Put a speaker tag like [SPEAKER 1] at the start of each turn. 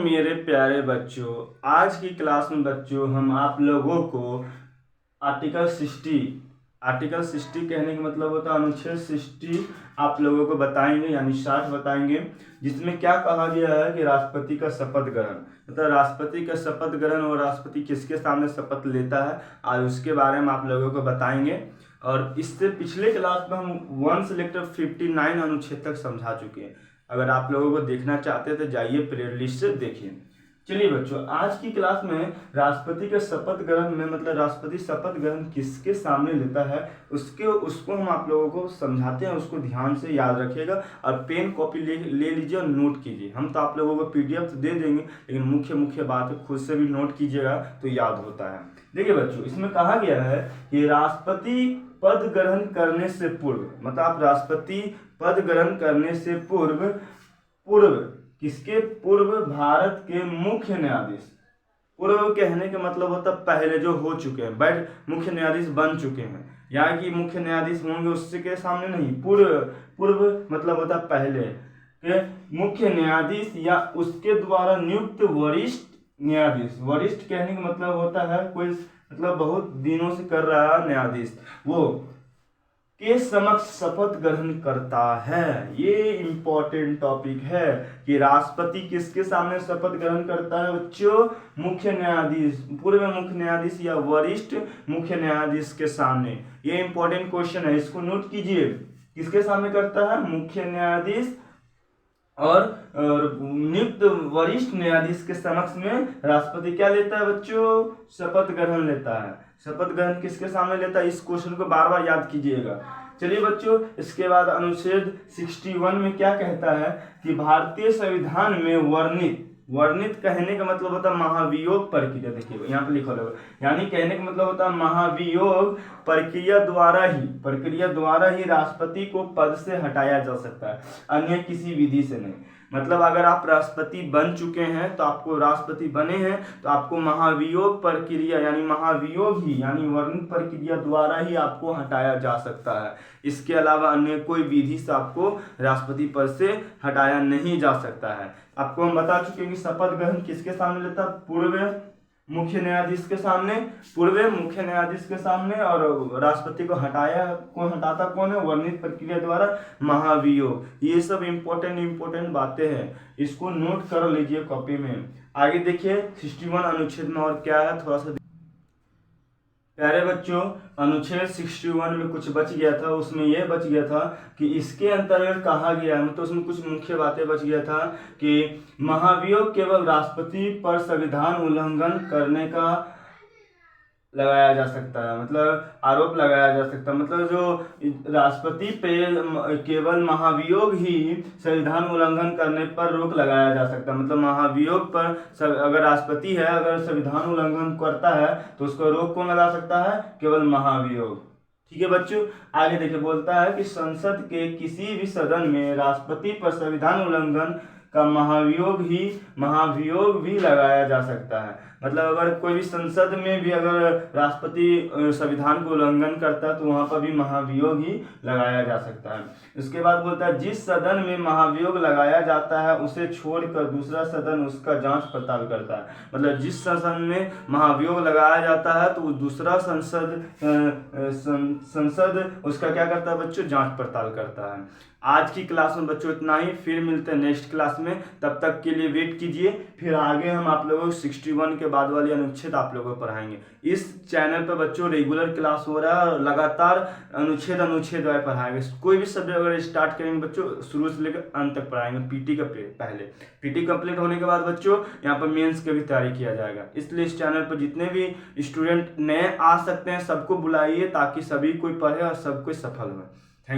[SPEAKER 1] मेरे प्यारे बच्चों, आज की क्लास में बच्चों हम आप लोगों को आर्टिकल 60 कहने का मतलब होता है अनुच्छेद 60 आप लोगों को बताएंगे, यानी 60 बताएंगे, जिसमें क्या कहा गया है कि राष्ट्रपति का शपथ ग्रहण, मतलब राष्ट्रपति का शपथ ग्रहण और राष्ट्रपति किसके सामने शपथ लेता है, आज उसके बारे में आप लोगों को बताएंगे। और इससे पिछले क्लास में हम 1 से लेकर 59 अनुच्छेद तक समझा चुके हैं। अगर आप लोगों को देखना चाहते हैं तो जाइए प्लेलिस्ट लिस्ट से देखिए। चलिए बच्चों, आज की क्लास में राष्ट्रपति के शपथ ग्रहण में मतलब राष्ट्रपति शपथ ग्रहण किसके सामने लेता है उसको हम आप लोगों को समझाते हैं। उसको ध्यान से याद रखिएगा और पेन कॉपी ले लीजिए और नोट कीजिए। हम तो आप लोगों को पीडीएफ तो दे देंगे, लेकिन मुख्य बात खुद से भी नोट कीजिएगा तो याद होता है। देखिए बच्चों, इसमें कहा गया है कि राष्ट्रपति पद ग्रहण करने से पूर्व, मतलब आप राष्ट्रपति पद ग्रहण करने से पूर्व किसके पूर्व भारत के मुख्य न्यायाधीश, पूर्व कहने का मतलब होता है पहले जो हो चुके हैं, मुख्य न्यायाधीश बन चुके हैं, यहाँ की मुख्य न्यायाधीश होंगे उससे के सामने नहीं, पूर्व मतलब होता है पहले के मुख्य न्यायाधीश या उसके द्वारा नियुक्त वरिष्ठ न्यायाधीश। वरिष्ठ कहने का मतलब होता है कोई मतलब बहुत दिनों से कर रहा है न्यायाधीश, वो के समक्ष शपथ ग्रहण करता है। ये इंपॉर्टेंट टॉपिक है कि राष्ट्रपति किसके सामने शपथ ग्रहण करता है बच्चों, मुख्य न्यायाधीश, पूर्व मुख्य न्यायाधीश या वरिष्ठ मुख्य न्यायाधीश के सामने। ये इंपॉर्टेंट क्वेश्चन है, इसको नोट कीजिए। किसके सामने करता है, मुख्य न्यायाधीश और नियुक्त वरिष्ठ न्यायाधीश के समक्ष में राष्ट्रपति क्या लेता है बच्चों, शपथ ग्रहण लेता है। शपथ ग्रहण किसके सामने लेता है, इस क्वेश्चन को बार बार याद कीजिएगा। चलिए बच्चों, इसके बाद अनुच्छेद 61 में क्या कहता है कि भारतीय संविधान में वर्णित कहने का मतलब होता है महाभियोग प्रक्रिया। देखिए यहाँ पे लिखा होगा, यानी कहने का मतलब होता है महाभियोग प्रक्रिया द्वारा ही राष्ट्रपति को पद से हटाया जा सकता है, अन्य किसी विधि से नहीं। मतलब अगर आप राष्ट्रपति बन चुके हैं तो आपको राष्ट्रपति बने हैं तो आपको महाभियोग प्रक्रिया यानी वर्णित प्रक्रिया द्वारा ही आपको हटाया जा सकता है। इसके अलावा अन्य कोई विधि से आपको राष्ट्रपति पद से हटाया नहीं जा सकता है। आपको हम बता चुके हैं कि शपथ ग्रहण किसके सामने लेता है, पूर्व मुख्य न्यायाधीश के सामने, और राष्ट्रपति को हटाता कौन है, वर्णित प्रक्रिया द्वारा, महाभियोग। ये सब इंपॉर्टेंट बातें हैं, इसको नोट कर लीजिए कॉपी में। आगे देखिए 61 अनुच्छेद में और क्या है, थोड़ा सा प्यारे बच्चों, अनुच्छेद 61 में कुछ बच गया था, उसमें यह बच गया था कि इसके अंतर्गत कहा गया है, मतलब उसमें कुछ मुख्य बातें बच गया था कि महाभियोग केवल राष्ट्रपति पर संविधान उल्लंघन करने का लगाया जा सकता है, मतलब आरोप लगाया जा सकता है। मतलब जो राष्ट्रपति पे केवल महाभियोग ही संविधान उल्लंघन करने पर रोक लगाया जा सकता है। मतलब महाभियोग पर अगर राष्ट्रपति है, अगर संविधान उल्लंघन करता है तो उसको रोक कौन लगा सकता है, केवल महाभियोग। ठीक है बच्चों, आगे देखिए बोलता है कि संसद के किसी भी सदन में राष्ट्रपति पर संविधान उल्लंघन का महाभियोग भी लगाया जा सकता है। मतलब अगर कोई भी संसद में भी अगर राष्ट्रपति संविधान को उल्लंघन करता है तो वहां पर भी महाभियोग ही लगाया जा सकता है। उसके बाद बोलता है जिस सदन में महाभियोग लगाया जाता है उसे छोड़कर दूसरा सदन उसका जांच पड़ताल करता है। मतलब जिस सदन में महाभियोग लगाया जाता है तो दूसरा संसद उसका क्या करता है बच्चों, जांच पड़ताल करता है। आज की क्लास में बच्चों इतना ही, फिर मिलते हैं नेक्स्ट क्लास में, तब तक के लिए वेट कीजिए। फिर आगे हम आप लोगों को 61 के बाद वाली अनुच्छेद आप लोगों को पढ़ाएंगे। इस चैनल पर बच्चों रेगुलर क्लास हो रहा है और लगातार अनुच्छेद वाइज पढ़ाएंगे। कोई भी सब्जेक्ट अगर स्टार्ट करेंगे बच्चों, शुरू से लेकर अंत तक पढ़ाएंगे। पीटी का पहले पीटी कंप्लीट होने के बाद बच्चों यहाँ पर मेंस की भी तैयारी किया जाएगा। इसलिए इस चैनल पर जितने भी स्टूडेंट नए आ सकते हैं सबको बुलाइए, ताकि सभी कोई पढ़े और सब कोई सफल हो।